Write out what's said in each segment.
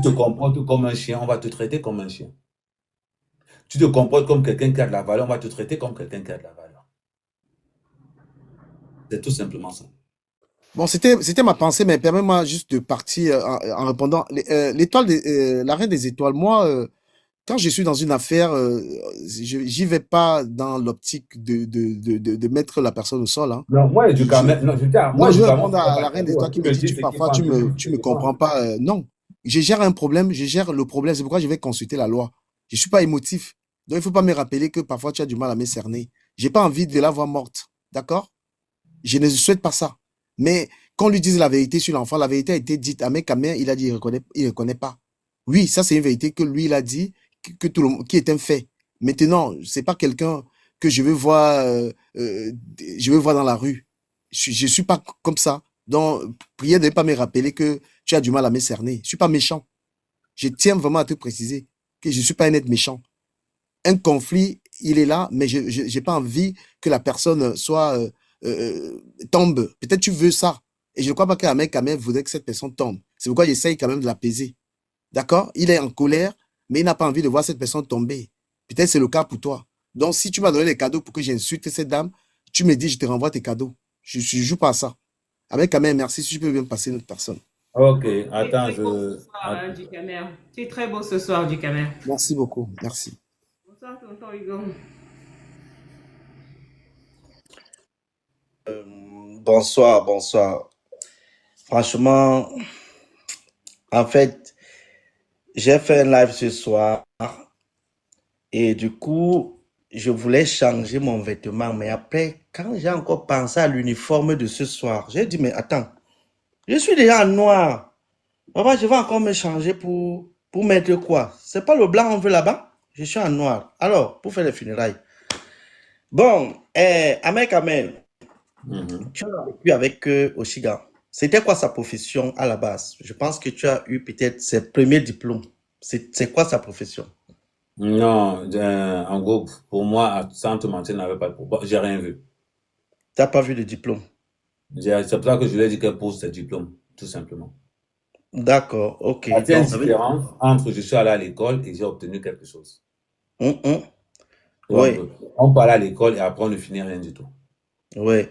Tu te comportes comme un chien, on va te traiter comme un chien. Tu te comportes comme quelqu'un qui a de la valeur, on va te traiter comme quelqu'un qui a de la valeur. C'est tout simplement ça. Bon, c'était ma pensée, mais permets-moi juste de partir en répondant. La reine des étoiles, moi, quand je suis dans une affaire, j'y vais pas dans l'optique de mettre la personne au sol, hein. Non, moi, Je, éducamment, non, je dis, non, moi, je vais éducamment, répondre je ne fais à pas la de reine des cadeau. étoiles qui Tu me me dit, dis ce qu'il parfois, faut entendre, je tu te me comprends demande. pas. Non, je gère un problème, je gère le problème. C'est pourquoi je vais consulter la loi. Je suis pas émotif. Donc, il faut pas me rappeler que parfois, tu as du mal à me cerner. J'ai pas envie de la voir morte. D'accord? Je ne souhaite pas ça. Mais qu'on lui dise la vérité sur l'enfant, la vérité a été dite. Ahmed Kamer, il a dit, il reconnaît pas. Oui, ça, c'est une vérité que lui, il a dit, que tout le monde, qui est un fait. Maintenant, c'est pas quelqu'un que je veux voir dans la rue. Je suis pas comme ça. Donc, priez de ne pas me rappeler que tu as du mal à me cerner. Je suis pas méchant. Je tiens vraiment à te préciser que je suis pas un être méchant. Un conflit, il est là, mais je j'ai pas envie que la personne soit tombe. Peut-être tu veux ça. Et je ne crois pas qu'un mec quand même voudrait que cette personne tombe. C'est pourquoi j'essaye quand même de l'apaiser. D'accord? Il est en colère, mais il n'a pas envie de voir cette personne tomber. Peut-être c'est le cas pour toi. Donc, si tu m'as donné les cadeaux pour que j'insulte cette dame, tu me dis, je te renvoie tes cadeaux. Je ne joue pas à ça. Avec quand même, merci si tu peux bien passer une autre personne. Ok, Tu es attends, très beau ce soir, hein, du Camer. Tu es très beau ce soir, du Camer. Merci beaucoup. Merci. Bonsoir, tonton Hugo. Bonsoir, bonsoir. Franchement, en fait, j'ai fait un live ce soir et du coup, je voulais changer mon vêtement. Mais après, quand j'ai encore pensé à l'uniforme de ce soir, j'ai dit, mais attends, je suis déjà en noir. Papa, je vais encore me changer pour mettre quoi? C'est pas le blanc on veut là-bas? Je suis en noir. Alors, pour faire les funérailles. Bon, Ahmed Kamel, Mhm. tu as vécu avec Oshiga. C'était quoi sa profession à la base? Je pense que tu as eu peut-être ses premiers diplômes. C'est quoi sa profession? Non, en gros, pour moi, sans te mentir, n'avait pas de problème. J'ai rien vu. Tu n'as pas vu de diplôme. C'est pour ça que je lui ai dit qu'elle pose ses diplômes, tout simplement. D'accord, ok. Il y a une Donc, ça veut dire... différence entre je suis allé à l'école et j'ai obtenu quelque chose. Hum. Tu vois un Oui, peu. On part à l'école et après on ne finit rien du tout. oui.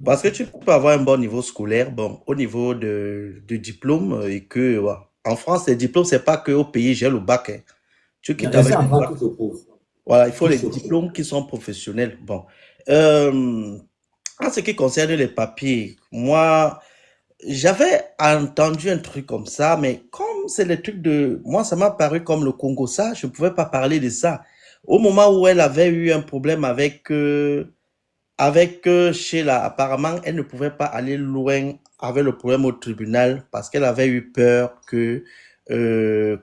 Parce que Mhm. tu peux avoir un bon niveau scolaire, bon, au niveau de diplôme, et que, ouais. En France, les diplômes, c'est pas que au pays, j'ai le bac, hein. Tu quittes Et c'est avec en le France bac. tout se pose. Voilà, il faut Tout les se pose. diplômes qui sont professionnels. Bon. Euh, En ce qui concerne les papiers, moi, j'avais entendu un truc comme ça, mais comme c'est le truc de... Moi, ça m'a paru comme le Congo, ça, je ne pouvais pas parler de ça. Au moment où elle avait eu un problème avec Sheila, apparemment, elle ne pouvait pas aller loin avec le problème au tribunal parce qu'elle avait eu peur que,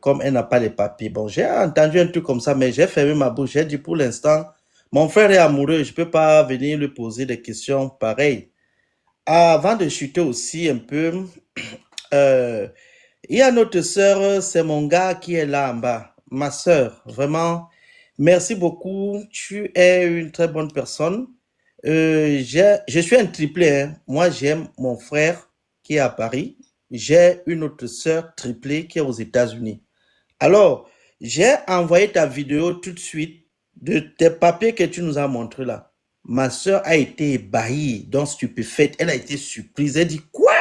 comme elle n'a pas les papiers. Bon, j'ai entendu un truc comme ça, mais j'ai fermé ma bouche. J'ai dit pour l'instant, mon frère est amoureux, je ne peux pas venir lui poser des questions pareilles. Avant de chuter aussi un peu, euh, il y a notre sœur, c'est mon gars qui est là en bas. Ma sœur, vraiment, merci beaucoup. Tu es une très bonne personne. Je suis un triplé, hein. Moi, j'aime mon frère qui est à Paris. J'ai une autre sœur triplée qui est aux États-Unis. Alors, j'ai envoyé ta vidéo tout de suite de tes papiers que tu nous as montrés là. Ma sœur a été ébahie, donc stupéfaite. Elle a été surprise. Elle dit, quoi?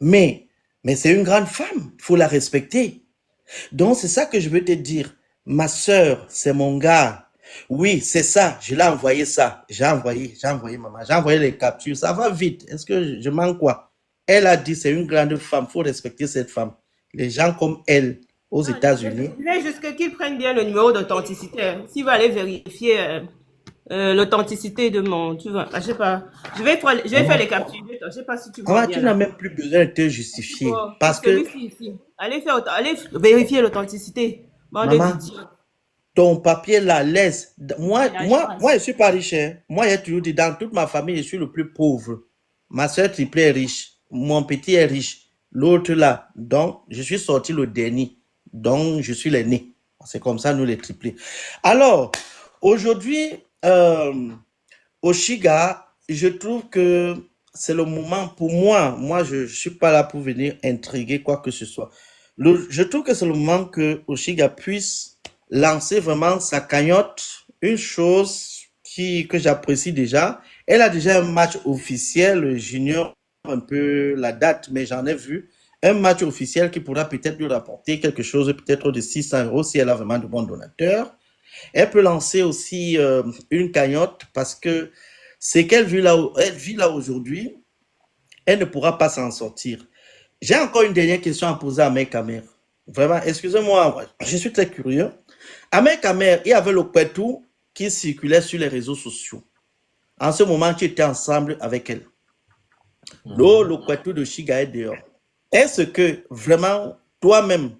Mais, mais c'est une grande femme. Il faut la respecter. Donc, c'est ça que je veux te dire. Ma sœur, c'est mon gars. Oui, c'est ça. Je l'ai envoyé ça. J'ai envoyé maman. J'ai envoyé les captures. Ça va vite. Est-ce que je manque quoi? Elle a dit, c'est une grande femme. Il faut respecter cette femme. Les gens comme elle, aux Non, États-Unis. je voulais juste qu'il prenne bien le numéro d'authenticité, hein. S'il va aller vérifier l'authenticité de mon, tu vois, je sais pas. Je vais faire les captures. Je sais pas si tu vois Maman, bien tu n'as là. même plus besoin de te justifier. Pour Parce que, celui-ci ici. Allez vérifier l'authenticité. Bande maman, d'idiots. ton papier la laisse. Il a Moi, je choisi. suis pas riche, hein. Moi, j'ai toujours dit, dans toute ma famille, je suis le plus pauvre. Ma soeur triplée est riche. Mon petit est riche. L'autre là. Donc, je suis sorti le dernier. Donc, je suis l'aîné. C'est comme ça, nous, les triplés. Alors, aujourd'hui, au Shiga, je trouve que c'est le moment pour moi. Moi, je ne suis pas là pour venir intriguer quoi que ce soit. Je trouve que c'est le moment que Oshiga puisse lancer vraiment sa cagnotte. Une chose que j'apprécie déjà. Elle a déjà un match officiel. J'ignore un peu la date, mais j'en ai vu. Un match officiel qui pourra peut-être lui rapporter quelque chose, peut-être de 600 € si elle a vraiment de bons donateurs. Elle peut lancer aussi une cagnotte parce que ce qu'elle vit là aujourd'hui, elle ne pourra pas s'en sortir. J'ai encore une dernière question à poser à Mec Kamer. Vraiment, excusez-moi, je suis très curieux. À Mec Kamer, il y avait le Kwetu qui circulait sur les réseaux sociaux. En ce moment, tu étais ensemble avec elle. Le Kwetu de Shiga est dehors. Est-ce que vraiment, toi-même,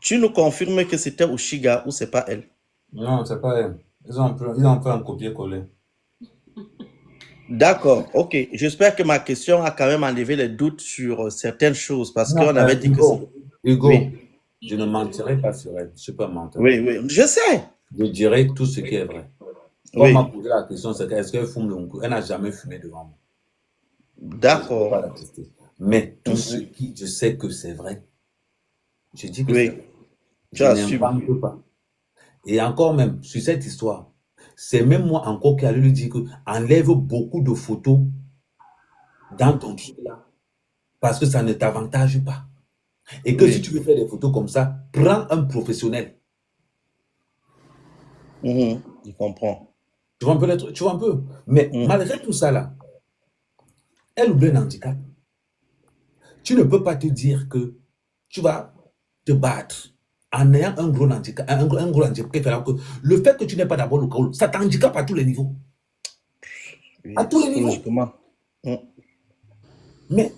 tu nous confirmes que c'était Oshiga ou c'est pas elle? Non, c'est pas elle. Ils ont fait un copier-coller. D'accord, ok. J'espère que ma question a quand même enlevé les doutes sur certaines choses parce Non, qu'on avait dit que Hugo, Hugo, oui, je ne mentirai pas sur elle. Je ne suis pas menteur. oui, oui. Je sais. Je dirai tout ce qui est vrai. Quand on Oui, m'a posé la question, c'est est-ce qu'elle fume le coup? Elle n'a jamais fumé devant moi. Je ne peux pas d'accord. l'attester. Mais tout ce Mhm. qui, je sais que c'est vrai. Je dis que c'est Oui, vrai. tu Je assumes. n'invente pas. Et encore même, sur cette histoire, c'est même moi encore qui allais lui dire que enlève beaucoup de photos dans ton truc là, parce que ça ne t'avantage pas. Et que si Oui. tu veux faire des photos comme ça, prends un professionnel. Je comprends. Tu vois un peu les trucs, tu vois un peu. Mais Mhm. malgré tout ça là, elle oublie un handicap. Tu ne peux pas te dire que tu vas te battre en ayant un gros handicap, un gros handicap qui fait que le fait que tu n'aies pas d'abord le col, ça t'handicape à tous les niveaux. À Oui, tous les niveaux. psychologiquement. Mhm. Mais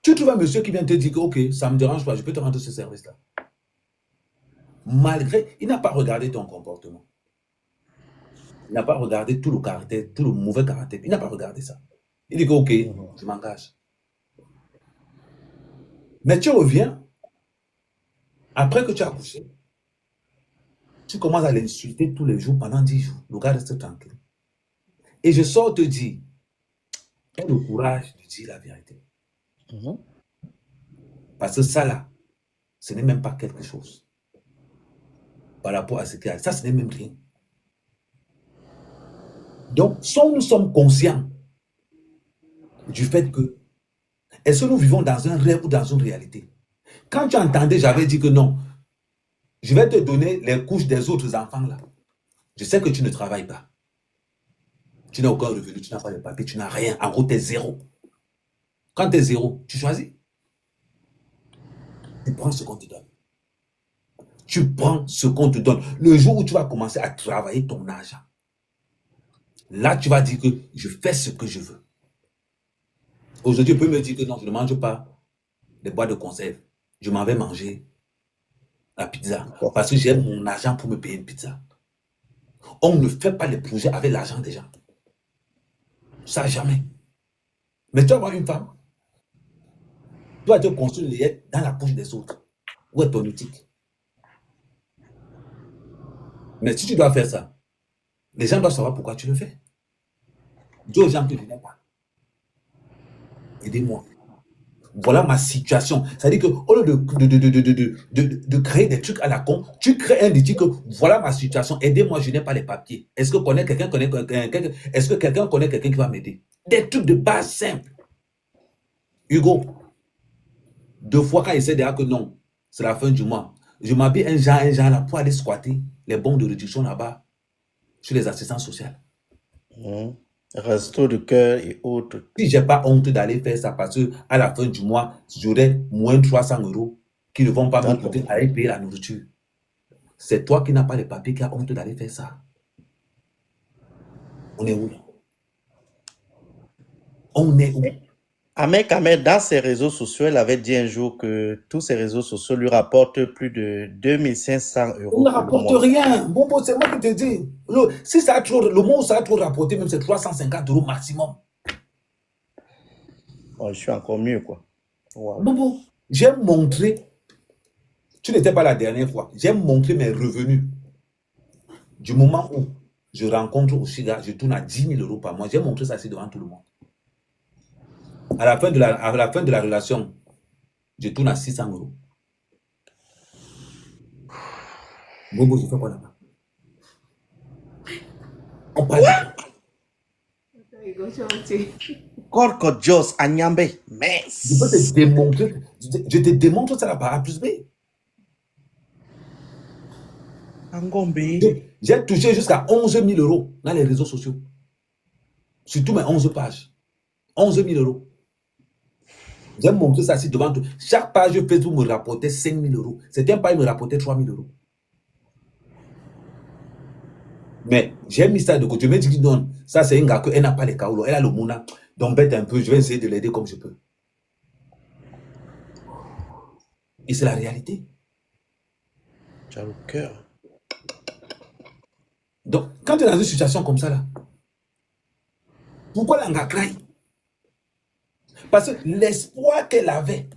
tu trouves un monsieur qui vient te dire que, ok, ça ne me dérange pas, je peux te rendre ce service-là. Malgré, il n'a pas regardé ton comportement. Il n'a pas regardé tout le caractère, tout le mauvais caractère. Il n'a pas regardé ça. Il dit que, ok, je m'engage. Mais tu reviens, après que tu as accouché, tu commences à l'insulter tous les jours pendant 10 jours. Le gars reste tranquille. Et je sors te dire, aie le courage de dire la vérité. Mhm. Parce que ça là, ce n'est même pas quelque chose. Par rapport à ce qu'il y a. Ça, ce n'est même rien. Donc, soit nous sommes conscients du fait que, est-ce que nous vivons dans un rêve ou dans une réalité? Quand tu entendais, j'avais dit que non, je vais te donner les couches des autres enfants là. Je sais que tu ne travailles pas. Tu n'as aucun revenu, tu n'as pas de papier, tu n'as rien. En gros, tu es zéro. Quand tu es zéro, tu choisis. Tu prends ce qu'on te donne. Tu prends ce qu'on te donne. Le jour où tu vas commencer à travailler ton argent, là, tu vas dire que je fais ce que je veux. Aujourd'hui, tu peux me dire que non, je ne mange pas des boîtes de conserve. Je m'en vais manger la pizza parce que j'ai mon argent pour me payer une pizza. On ne fait pas les projets avec l'argent des gens. Ça, jamais. Mais tu vas voir une femme, tu vas te construire une layette dans la poche des autres. Où est ton éthique? Mais si tu dois faire ça, les gens doivent savoir pourquoi tu le fais. Dis aux gens que je n'ai pas. Aidez-moi. Voilà ma situation. C'est-à-dire qu'au lieu de créer des trucs à la con, tu crées un éthique que voilà ma situation. Aidez-moi, je n'ai pas les papiers. Est-ce que quelqu'un connaît quelqu'un? Est-ce que quelqu'un connaît quelqu'un qui va m'aider? Des trucs de base simples. Hugo, 2 fois quand il sait déjà que non, c'est la fin du mois, je m'habille un genre là pour aller squatter les bons de réduction là-bas sur les assistances sociales. Resto de cœur et autres. Si je n'ai pas honte d'aller faire ça parce qu'à la fin du mois, j'aurai moins 300 € qui ne vont pas me coûter à aller payer la nourriture. C'est toi qui n'as pas les papiers qui as honte d'aller faire ça. On est où? On est où? Ahmed Kamer, dans ses réseaux sociaux, elle avait dit un jour que tous ses réseaux sociaux lui rapportent plus de 2500 € On ne pour le rapporte mois. rien. Bon, c'est moi qui te dis. Si ça a trop, le mois où ça a trop rapporté, même c'est 350 € maximum. Oh, je suis encore mieux, quoi. Wow. Bon, j'ai montré, tu n'étais pas la dernière fois, j'ai montré mes revenus. Du moment où je rencontre Oshiga, je tourne à 10 000 € par mois. J'ai montré ça ici devant tout le monde. À la fin de la relation, Je tourne à 600 euros. Bobo, je fais quoi là-bas? On parle de quoi? Corco Jos à Nyambe. Mais. Je peux te démontrer, je te démontre ça là par A plus B. Angombe. J'ai touché jusqu'à 11 000 euros dans les réseaux sociaux. Sur tous mes 11 pages. 11 000 euros. J'ai montré ça ici devant tout. Chaque page Facebook me rapportait 5 000 euros. Certains pages me rapportaient 3 000 euros. Mais j'ai mis ça de côté. Je me dis que non, ça c'est un gars elle n'a pas les kaoulo. Elle a le mouna. Donc bête un peu, je vais essayer de l'aider comme je peux. Et c'est la réalité. Tu as le cœur. Donc, quand tu es dans une situation comme ça là, pourquoi l'anga craille? Parce que l'espoir qu'elle avait